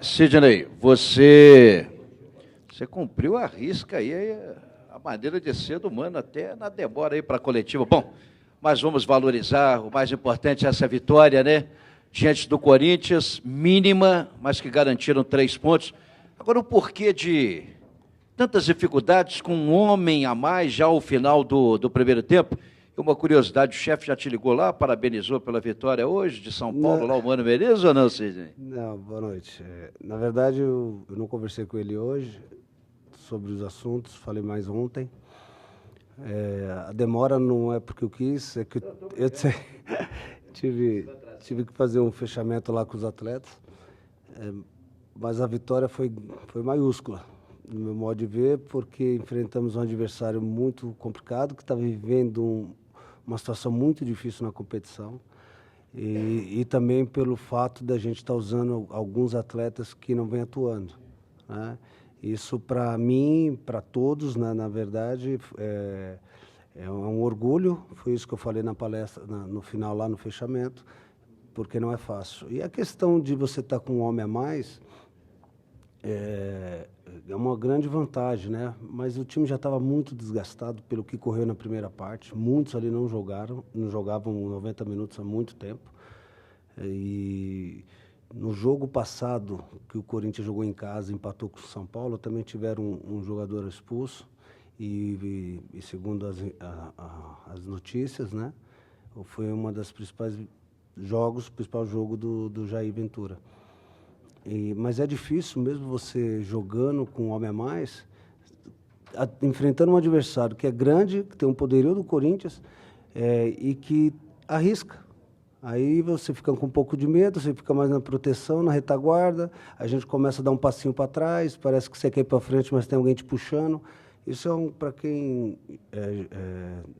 Sidney, você cumpriu a risca aí, a maneira de ser do Mano, até na demora aí para a coletiva. Bom, mas vamos valorizar, o mais importante é essa vitória, né? Diante do Corinthians, mínima, mas que garantiram 3 pontos. Agora, o porquê de tantas dificuldades com um homem a mais já ao final do primeiro tempo? E uma curiosidade, o chefe já te ligou lá, parabenizou pela vitória hoje de São Paulo, lá o Mano Menezes, ou não, Sidney? Não, boa noite. Na verdade, eu não conversei com ele hoje sobre os assuntos, falei mais ontem. A demora não é porque eu quis, é que eu tive que fazer um fechamento lá com os atletas, mas a vitória foi maiúscula, no meu modo de ver, porque enfrentamos um adversário muito complicado, que está vivendo uma situação muito difícil na competição, e também pelo fato da gente estar usando alguns atletas que não vêm atuando, né? Isso, para mim, para todos, né, na verdade, é um orgulho. Foi isso que eu falei na palestra, no final, lá no fechamento, porque não é fácil. E a questão de você estar com um homem a mais é uma grande vantagem, né? Mas o time já estava muito desgastado pelo que correu na primeira parte. Muitos ali não jogavam 90 minutos há muito tempo. E no jogo passado, que o Corinthians jogou em casa, empatou com o São Paulo, também tiveram um jogador expulso, e segundo as notícias, né, foi uma das principal jogo do Jair Ventura. Mas é difícil, mesmo você jogando com um homem a mais, enfrentando um adversário que é grande, que tem um poderio do Corinthians, e que arrisca. Aí você fica com um pouco de medo, você fica mais na proteção, na retaguarda, a gente começa a dar um passinho para trás, parece que você quer ir para frente, mas tem alguém te puxando. Isso para quem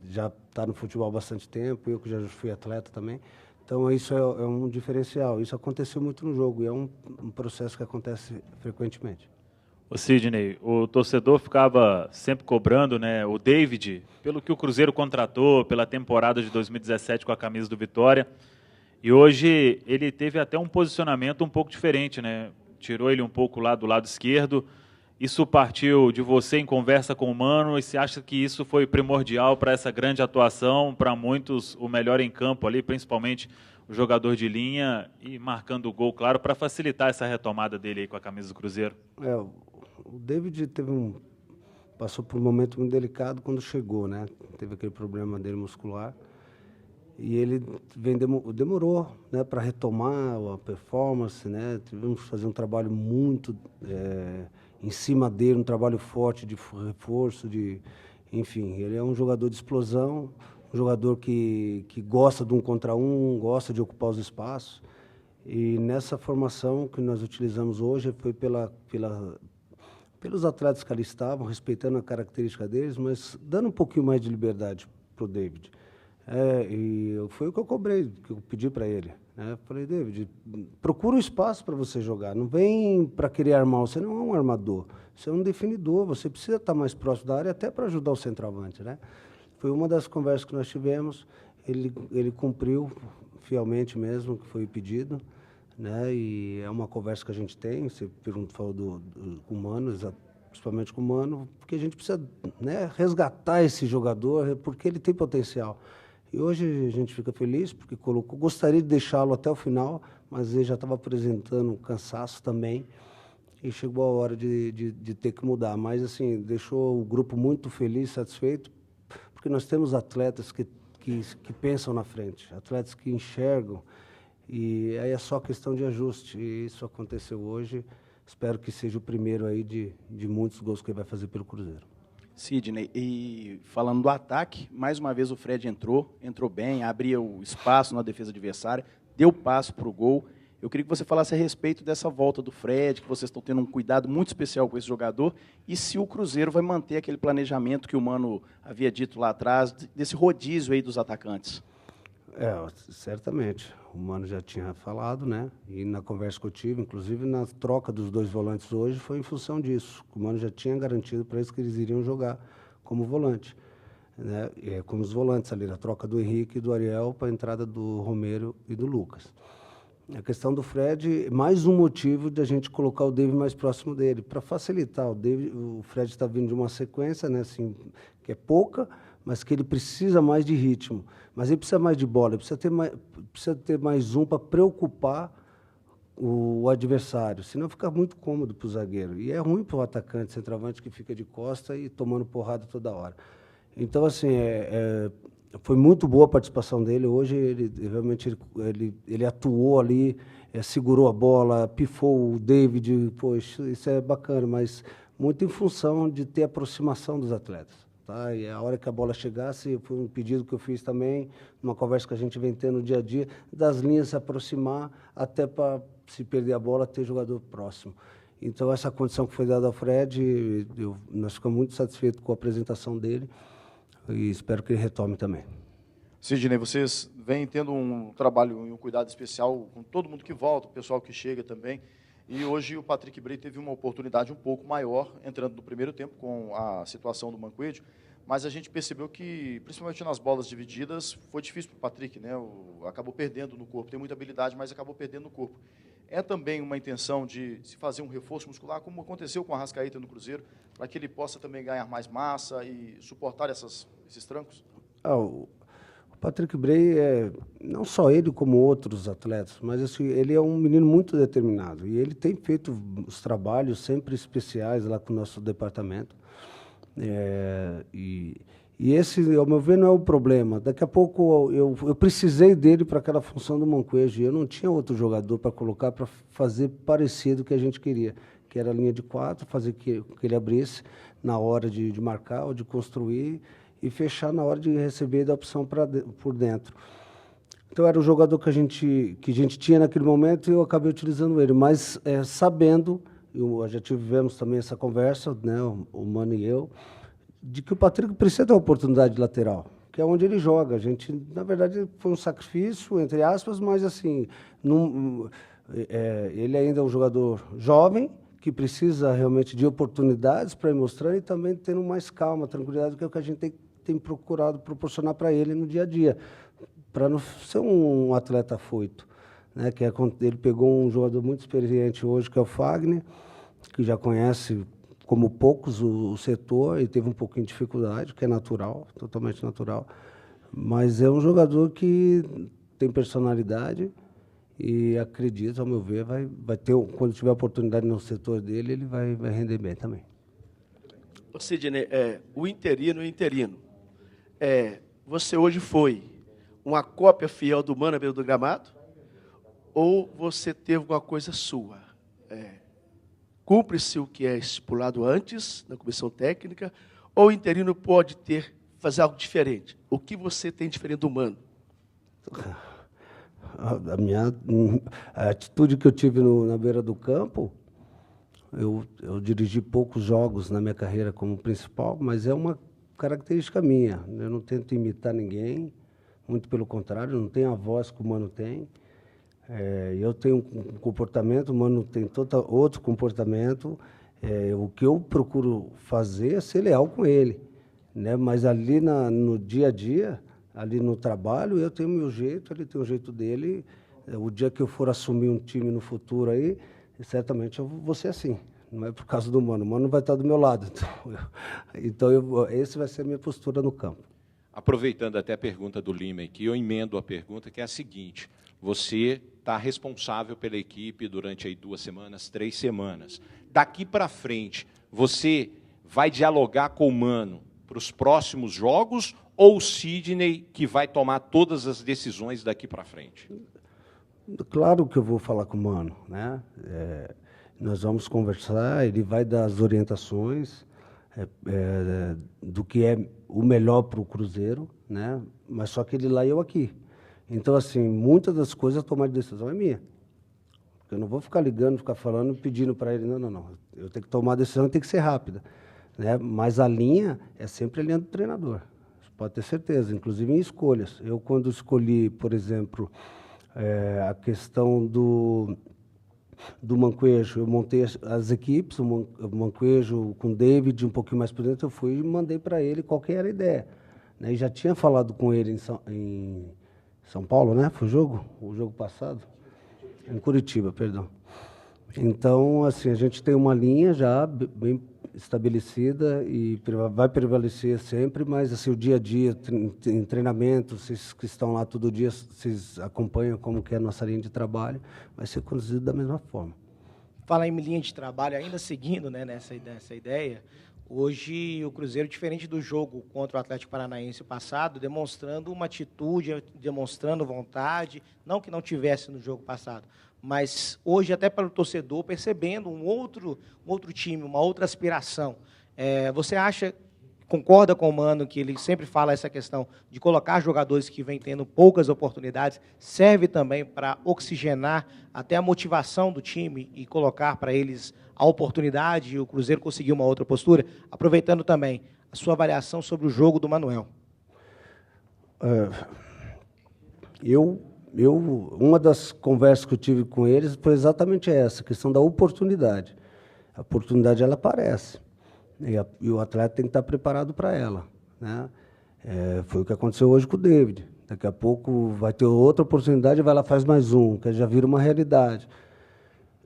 já está no futebol há bastante tempo, eu que já fui atleta também. Então isso é um diferencial. Isso aconteceu muito no jogo e é um processo que acontece frequentemente. O Sidney, o torcedor ficava sempre cobrando, né, o David, pelo que o Cruzeiro contratou, pela temporada de 2017 com a camisa do Vitória. E hoje ele teve até um posicionamento um pouco diferente, né? Tirou ele um pouco lá do lado esquerdo. Isso partiu de você em conversa com o Mano, e você acha que isso foi primordial para essa grande atuação, para muitos o melhor em campo ali, principalmente o jogador de linha e marcando o gol, claro, para facilitar essa retomada dele aí com a camisa do Cruzeiro? O David passou por um momento muito delicado quando chegou, né? Teve aquele problema dele muscular. E ele demorou, né, para retomar a performance, né? Tivemos que fazer um trabalho muito em cima dele, um trabalho forte de reforço, enfim, ele é um jogador de explosão, um jogador que gosta de um contra um, gosta de ocupar os espaços. E nessa formação que nós utilizamos hoje foi pelos atletas que ali estavam, respeitando a característica deles, mas dando um pouquinho mais de liberdade para o David. E foi o que eu cobrei, que eu pedi para ele, né? Falei, David, procura um espaço para você jogar, não vem para querer armar, você não é um armador, você é um definidor, você precisa estar mais próximo da área até para ajudar o centroavante, né? Foi uma das conversas que nós tivemos, ele cumpriu fielmente mesmo, que foi o pedido, né? E é uma conversa que a gente tem, você falou com o Mano, principalmente com o Mano, porque a gente precisa, né, resgatar esse jogador, porque ele tem potencial. E hoje a gente fica feliz porque gostaria de deixá-lo até o final, mas ele já estava apresentando um cansaço também e chegou a hora de ter que mudar. Mas, assim, deixou o grupo muito feliz, satisfeito, porque nós temos atletas que pensam na frente, atletas que enxergam, e aí é só questão de ajuste. E isso aconteceu hoje. Espero que seja o primeiro aí de muitos gols que ele vai fazer pelo Cruzeiro. Sidney, e falando do ataque, mais uma vez o Fred entrou bem, abria o espaço na defesa adversária, deu passo para o gol. Eu queria que você falasse a respeito dessa volta do Fred, que vocês estão tendo um cuidado muito especial com esse jogador, e se o Cruzeiro vai manter aquele planejamento que o Mano havia dito lá atrás, desse rodízio aí dos atacantes. Certamente. O Mano já tinha falado, né? E na conversa que eu tive, inclusive na troca dos 2 volantes hoje, foi em função disso. O Mano já tinha garantido para eles que eles iriam jogar como volante, né? Como os volantes ali, na troca do Henrique e do Ariel para a entrada do Romero e do Lucas. A questão do Fred, mais um motivo de a gente colocar o David mais próximo dele, para facilitar. O Fred está vindo de uma sequência, né, assim, que é pouca, mas que ele precisa mais de ritmo. Mas ele precisa mais de bola, ele precisa ter mais um para preocupar o adversário, senão fica muito cômodo para o zagueiro. E é ruim para o atacante, centroavante, que fica de costa e tomando porrada toda hora. Então, assim, foi muito boa a participação dele. Hoje, ele realmente ele atuou ali, segurou a bola, pifou o David. Poxa, isso é bacana, mas muito em função de ter aproximação dos atletas. Tá? E a hora que a bola chegasse, foi um pedido que eu fiz também, uma conversa que a gente vem tendo no dia a dia, das linhas se aproximar, até para, se perder a bola, ter jogador próximo. Então, essa condição que foi dada ao Fred, nós ficamos muito satisfeitos com a apresentação dele e espero que ele retome também. Sidney, vocês vêm tendo um trabalho e um cuidado especial com todo mundo que volta, o pessoal que chega também. E hoje o Patrick Bray teve uma oportunidade um pouco maior, entrando no primeiro tempo com a situação do Manquejo, mas a gente percebeu que, principalmente nas bolas divididas, foi difícil para o Patrick, né? Acabou perdendo no corpo, tem muita habilidade, mas acabou perdendo no corpo. É também uma intenção de se fazer um reforço muscular, como aconteceu com a Arrascaeta no Cruzeiro, para que ele possa também ganhar mais massa e suportar esses trancos? O Patrick Bray, não só ele como outros atletas, mas assim, ele é um menino muito determinado e ele tem feito os trabalhos sempre especiais lá com o nosso departamento. E esse, ao meu ver, não é o problema. Daqui a pouco eu precisei dele para aquela função do Manquejo e eu não tinha outro jogador para colocar para fazer parecido com o que a gente queria, que era a linha de 4, fazer que ele abrisse na hora de marcar ou de construir e fechar na hora de receber da opção por dentro. Então, era o jogador que a gente tinha naquele momento e eu acabei utilizando ele, mas sabendo, já tivemos também essa conversa, né, o Mano e eu, de que o Patrick precisa ter uma oportunidade de lateral, que é onde ele joga. A gente, na verdade, foi um sacrifício, entre aspas, mas assim, ele ainda é um jogador jovem, que precisa realmente de oportunidades para ir mostrando e também tendo mais calma, tranquilidade, que é o que a gente tem procurado proporcionar para ele no dia a dia, para não ser um atleta afoito, né? Que ele pegou um jogador muito experiente hoje, que é o Fagner, que já conhece como poucos o setor e teve um pouquinho de dificuldade, que é natural, totalmente natural, mas é um jogador que tem personalidade e acredito, ao meu ver, vai ter, quando tiver oportunidade no setor dele, ele vai render bem também. Sidney, o interino. Você hoje foi uma cópia fiel do Mano à beira do gramado? Ou você teve alguma coisa sua? Cumpre-se o que é estipulado antes, na comissão técnica, ou o interino pode fazer algo diferente? O que você tem diferente do Mano? A atitude que eu tive na beira do campo, eu dirigi poucos jogos na minha carreira como principal, mas é uma característica minha. Eu não tento imitar ninguém, muito pelo contrário, não tenho a voz que o Mano tem. Eu tenho um comportamento, o Mano tem outro comportamento. O que eu procuro fazer é ser leal com ele, né? Mas ali no dia a dia, ali no trabalho, eu tenho o meu jeito, ele tem o jeito dele. O dia que eu for assumir um time no futuro aí, certamente eu vou ser assim. Não é por causa do Mano. O Mano vai estar do meu lado. Então essa vai ser a minha postura no campo. Aproveitando até a pergunta do Lima aqui, eu emendo a pergunta, que é a seguinte: você está responsável pela equipe durante aí 2 semanas, 3 semanas. Daqui para frente, você vai dialogar com o Mano para os próximos jogos ou o Sidney que vai tomar todas as decisões daqui para frente? Claro que eu vou falar com o Mano, né? Nós vamos conversar, ele vai dar as orientações do que é o melhor para o Cruzeiro, né? Mas só que ele lá e eu aqui. Então, assim, muitas das coisas a tomar de decisão é minha. Eu não vou ficar ligando, ficar falando, pedindo para ele, não. Eu tenho que tomar a decisão e tem que ser rápida, né? Mas a linha é sempre a linha do treinador. Você pode ter certeza, inclusive em escolhas. Eu, quando escolhi, por exemplo, a questão do Manquejo, eu montei as equipes, o Manquejo com o David um pouquinho mais por dentro, eu fui e mandei para ele qual que era a ideia, né? E já tinha falado com ele em São Paulo, né? Foi o jogo passado. Em Curitiba, perdão. Então, assim, a gente tem uma linha já bem estabelecida e vai prevalecer sempre, mas assim, o dia a dia, em treinamento, vocês que estão lá todo dia, vocês acompanham como que é a nossa linha de trabalho, vai ser conduzido da mesma forma. Falar em linha de trabalho, ainda seguindo, né, nessa ideia, hoje o Cruzeiro, diferente do jogo contra o Atlético Paranaense passado, demonstrando uma atitude, demonstrando vontade, não que não tivesse no jogo passado, mas hoje até para o torcedor percebendo um outro time, uma outra aspiração. Você concorda com o Mano que ele sempre fala essa questão de colocar jogadores que vêm tendo poucas oportunidades, serve também para oxigenar até a motivação do time e colocar para eles a oportunidade e o Cruzeiro conseguir uma outra postura? Aproveitando também a sua avaliação sobre o jogo do Manuel. Uma das conversas que eu tive com eles foi exatamente essa, a questão da oportunidade. A oportunidade, ela aparece, e o atleta tem que estar preparado para ela, né? Foi o que aconteceu hoje com o David. Daqui a pouco vai ter outra oportunidade e vai lá faz mais um, que já vira uma realidade.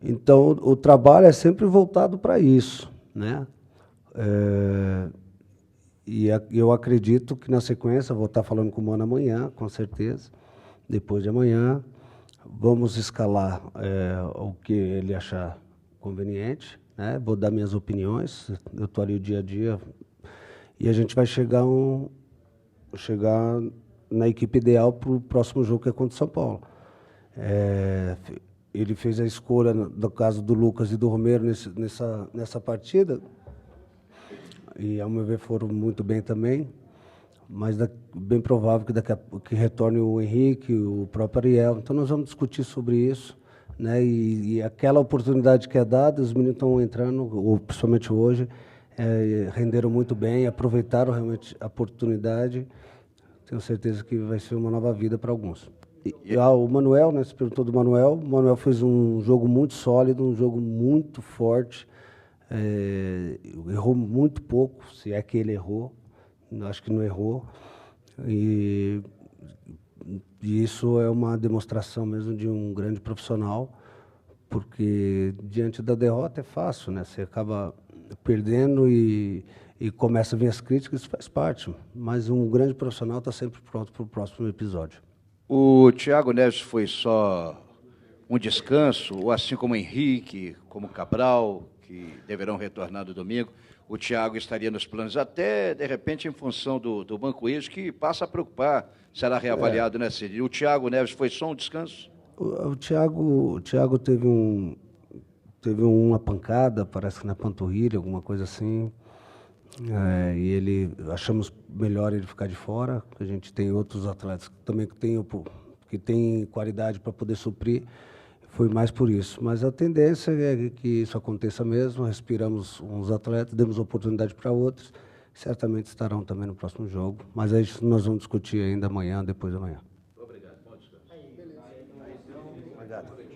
Então, o trabalho é sempre voltado para isso, né? E eu acredito que, na sequência, vou estar falando com o Mano amanhã, com certeza. Depois de amanhã, vamos escalar o que ele achar conveniente, né? Vou dar minhas opiniões, eu estou ali o dia a dia, e a gente vai chegar na equipe ideal para o próximo jogo, que é contra o São Paulo. Ele fez a escolha, no caso do Lucas e do Romero, nessa partida, e, ao meu ver, foram muito bem também. Mas bem provável que daqui a pouco que retorne o Henrique, o próprio Ariel. Então, nós vamos discutir sobre isso, né? E aquela oportunidade que é dada, os meninos estão entrando, principalmente hoje, renderam muito bem, aproveitaram realmente a oportunidade. Tenho certeza que vai ser uma nova vida para alguns. O Manuel, né? Você perguntou do Manuel. O Manuel fez um jogo muito sólido, um jogo muito forte. Errou muito pouco, se é que ele errou. Acho que não errou, e isso é uma demonstração mesmo de um grande profissional, porque diante da derrota é fácil, né? Você acaba perdendo e começa a vir as críticas, isso faz parte, mas um grande profissional está sempre pronto para o próximo episódio. O Thiago Neves foi só um descanso, ou assim como o Henrique, como o Cabral, que deverão retornar no domingo, o Thiago estaria nos planos, até, de repente, em função do Banco Isso, que passa a preocupar, será reavaliado, né, Cid? O Thiago Neves foi só um descanso? O Thiago teve uma pancada, parece que na panturrilha, alguma coisa assim, e achamos melhor ele ficar de fora. A gente tem outros atletas também que têm qualidade para poder suprir. Foi mais por isso, mas a tendência é que isso aconteça mesmo. Respiramos uns atletas, demos oportunidade para outros, certamente estarão também no próximo jogo, mas aí nós vamos discutir ainda amanhã, depois de amanhã. Obrigado. Bom descanso. Obrigado.